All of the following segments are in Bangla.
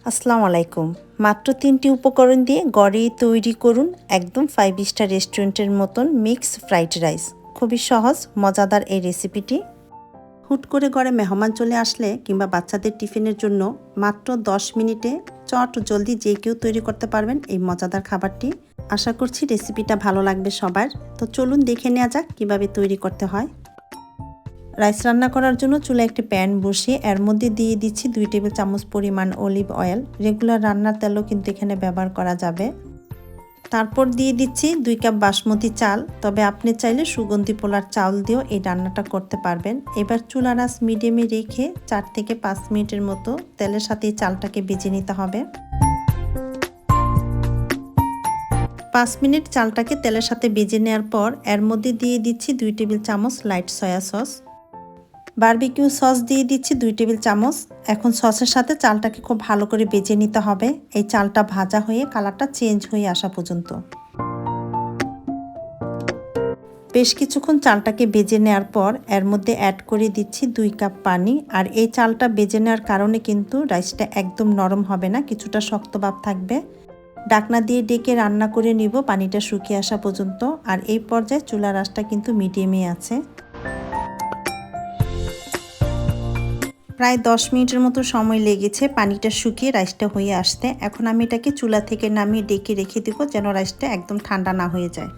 আসসালামু আলাইকুম। মাত্র ৩টি উপকরণ দিয়ে ঘরেই তৈরি করুন একদম 5 স্টার রেস্টুরেন্টের মতন মিক্স ফ্রাইড রাইস। খুবই সহজ মজাদার এই রেসিপিটি। হুট করে ঘরে মেহমান চলে আসলে কিংবা বাচ্চাদের টিফিনের জন্য মাত্র 10 মিনিটে চট জলদি যে কেউ তৈরি করতে পারবেন এই মজাদার খাবারটি। আশা করছি রেসিপিটা ভালো লাগবে সবার। তো চলুন দেখে নেওয়া যাক কীভাবে তৈরি করতে হয়। রাইস রান্না করার জন্য চুলায় একটি প্যান বসিয়ে এর মধ্যে দিয়ে দিচ্ছি 2 টেবিল চামচ পরিমাণ অলিভ অয়েল। রেগুলার রান্নার তেলও কিন্তু এখানে ব্যবহার করা যাবে। তারপর দিয়ে দিচ্ছি 2 কাপ বাসমতি চাল, তবে আপনি চাইলে সুগন্ধি পোলার চাউল দিয়েও এই রান্নাটা করতে পারবেন। এবার চুলার আঁচ মিডিয়ামে রেখে 4 থেকে 5 মিনিটের মতো তেলের সাথে চালটাকে ভেজে নিতে হবে। 5 মিনিট চালটাকে তেলের সাথে ভেজে নেওয়ার পর এর মধ্যে দিয়ে দিচ্ছি 2 টেবিল চামচ light soya sauce. Barbecue sauce দিয়ে দিচ্ছি 2 টেবিল চামচ। এখন সসের সাথে চালটাকে খুব ভালো করে ভেজে নিতে হবে, এই চালটা ভাজা হয়ে কালারটা চেঞ্জ হয়ে আসা পর্যন্ত। বেশ কিছুক্ষণ চালটাকে ভেজে নেওয়ার পর এর মধ্যে অ্যাড করে দিচ্ছি 2 কাপ পানি। আর এই চালটা ভেজে নেওয়ার কারণে কিন্তু রাইসটা একদম নরম হবে না, কিছুটা শক্ত ভাব থাকবে। ঢাকনা দিয়ে ডেকে রান্না করে নিব পানিটা শুকিয়ে আসা পর্যন্ত। আর এই পর্যায়ে চুলার আঁচটা কিন্তু মিডিয়ামে আছে। প্রায় 10 মিনিটের মতো সময় লেগেছে পানিটা শুকিয়ে রাইসটা হয়ে আসতে। এখন আমি এটাকে চুলা থেকে নামিয়ে ডেকে রেখে দেব যেন রাইসটা একদম ঠান্ডা না হয়ে যায়।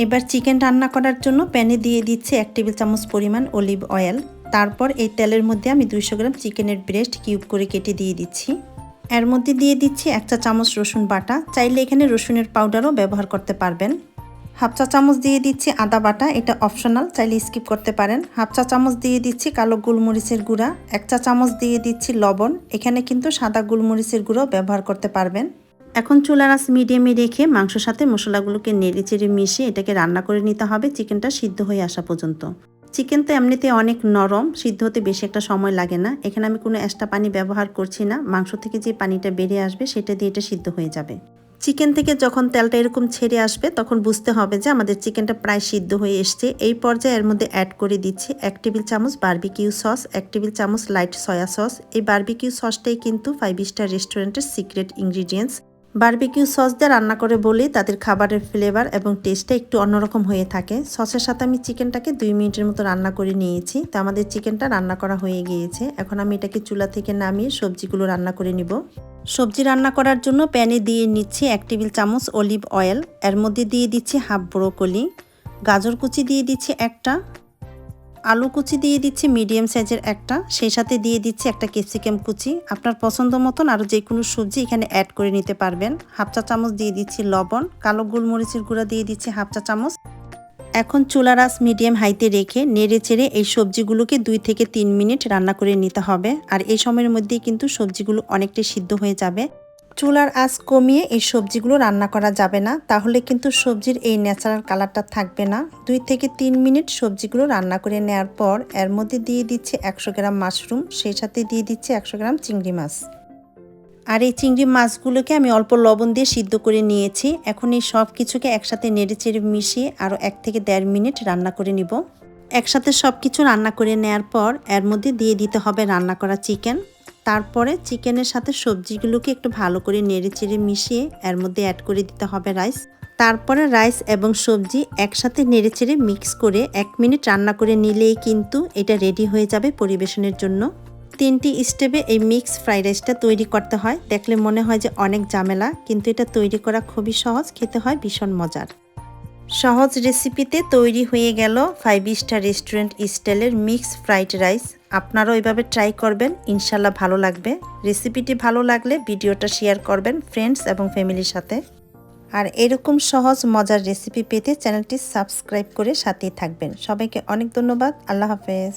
এবার চিকেন রান্না করার জন্য প্যানে দিয়ে দিচ্ছি 1 টেবিল চামচ পরিমাণ অলিভ অয়েল। তারপর এই তেলের মধ্যে আমি 200 গ্রাম চিকেনের ব্রেস্ট কিউব করে কেটে দিয়ে দিচ্ছি। এর মধ্যে দিয়ে দিচ্ছি 1 চা চামচ রসুন বাটা, চাইলে এখানে রসুনের পাউডারও ব্যবহার করতে পারবেন। 1/2 চা চামচ দিয়ে দিচ্ছি আদা বাটা, এটা অপশনাল, চাইলে স্কিপ করতে পারেন। 1/2 চা চামচ দিয়ে দিচ্ছি কালো গোলমরিচের গুঁড়া। 1 চা চামচ দিয়ে দিচ্ছি লবণ, এখানে কিন্তু সাদা গোলমরিচের গুঁড়াও ব্যবহার করতে পারবেন। এখন চুলার আঁচ মিডিয়ামে রেখে মাংসের সাথে মশলাগুলোকে নেড়ে চেড়ে মিশিয়ে এটাকে রান্না করে নিতে হবে চিকেনটা সিদ্ধ হয়ে আসা পর্যন্ত। চিকেন তো এমনিতে অনেক নরম, সিদ্ধ হতে বেশি একটা সময় লাগে না। এখানে আমি কোনো এক্সট্রা পানি ব্যবহার করছি না, মাংস থেকে যে পানিটা বেরিয়ে আসবে সেটা দিয়ে এটা সিদ্ধ হয়ে যাবে। চিকেন থেকে যখন তেলটা এরকম ছেড়ে আসবে তখন বুঝতে হবে যে আমাদের চিকেনটা প্রায় সিদ্ধ হয়ে এসছে। এই পর্যায়ে এর মধ্যে অ্যাড করে দিচ্ছি 1 টেবিল চামচ বারবিকিউ সস, 1 টেবিল চামচ লাইট সয়া সস। এই বারবিকিউ সসটাই কিন্তু 5 স্টার রেস্টুরেন্টের সিক্রেট ইনগ্রিডিয়েন্টস। বারবিকিউ সস দিয়ে রান্না করে বলেই তাদের খাবারের ফ্লেভার এবং টেস্টটা একটু অন্যরকম হয়ে থাকে। সসের সাথে আমি চিকেনটাকে 2 মিনিটের মতো রান্না করে নিয়েছি। তো আমাদের চিকেনটা রান্না করা হয়ে গিয়েছে। এখন আমি এটাকে চুলা থেকে নামিয়ে সবজিগুলো রান্না করে নিব। সবজি রান্না করার জন্য প্যানে দিয়ে নিচ্ছি 1 টেবিল চামচ অলিভ অয়েল। এর মধ্যে দিয়ে দিচ্ছি হাফ ব্রোকলি, গাজর কুচি দিয়ে দিচ্ছি একটা, আলু কুচি দিয়ে দিচ্ছি মিডিয়াম সাইজের একটা, সেই সাথে দিয়ে দিচ্ছি একটা ক্যাপসিকাম কুচি। আপনার পছন্দ মতন আরও যে কোনো সবজি এখানে অ্যাড করে নিতে পারবেন। 1/2 চা চামচ দিয়ে দিচ্ছি লবণ, কালো গোলমরিচের গুঁড়া দিয়ে দিচ্ছি 1/2 চা চামচ। এখন চুলার আঁচ মিডিয়াম হাইতে রেখে নেড়ে চেড়ে এই সবজিগুলোকে 2 থেকে 3 মিনিট রান্না করে নিতে হবে। আর এই সময়ের মধ্যেই কিন্তু সবজিগুলো অনেকটাই সিদ্ধ হয়ে যাবে। চুলার আঁচ কমিয়ে এই সবজিগুলো রান্না করা যাবে না, তাহলে কিন্তু সবজির এই ন্যাচারাল কালারটা থাকবে না। 2 থেকে 3 মিনিট সবজিগুলো রান্না করে নেওয়ার পর এর মধ্যে দিয়ে দিচ্ছি 100 গ্রাম মাশরুম, সেই সাথে দিয়ে দিচ্ছি 100 গ্রাম চিংড়ি মাছ। আর এই চিংড়ি মাছগুলোকে আমি অল্প লবণ দিয়ে সিদ্ধ করে নিয়েছি। এখন এই সব কিছুকে একসাথে নেড়ে চেড়ে মিশিয়ে আরও 1 থেকে 1.5 মিনিট রান্না করে নিব। একসাথে সব কিছু রান্না করে নেওয়ার পর এর মধ্যে দিয়ে দিতে হবে রান্না করা চিকেন। তারপরে চিকেনের সাথে সবজিগুলোকে একটু ভালো করে নেড়ে চেড়ে মিশিয়ে এর মধ্যে অ্যাড করে দিতে হবে রাইস। তারপরে রাইস এবং সবজি একসাথে নেড়ে চেড়ে মিক্স করে 1 মিনিট রান্না করে নিলেই কিন্তু এটা রেডি হয়ে যাবে পরিবেশনের জন্য। 3টি স্টেপে এই মিক্স ফ্রাইড রাইসটা তৈরি করতে হয়। দেখলে মনে হয় যে অনেক ঝামেলা, কিন্তু এটা তৈরি করা খুবই সহজ, খেতে হয় ভীষণ মজার। সহজ রেসিপিতে তৈরি হয়ে গেল 5 স্টার রেস্টুরেন্ট স্টাইলের মিক্স ফ্রাইড রাইস। আপনারাও এইভাবে ট্রাই করবেন, ইনশাল্লাহ ভালো লাগবে। রেসিপিটি ভালো লাগলে ভিডিওটা শেয়ার করবেন ফ্রেন্ডস এবং ফ্যামিলির সাথে। আর এরকম সহজ মজার রেসিপি পেতে চ্যানেলটি সাবস্ক্রাইব করে সাথেই থাকবেন। সবাইকে অনেক ধন্যবাদ। আল্লাহ হাফেজ।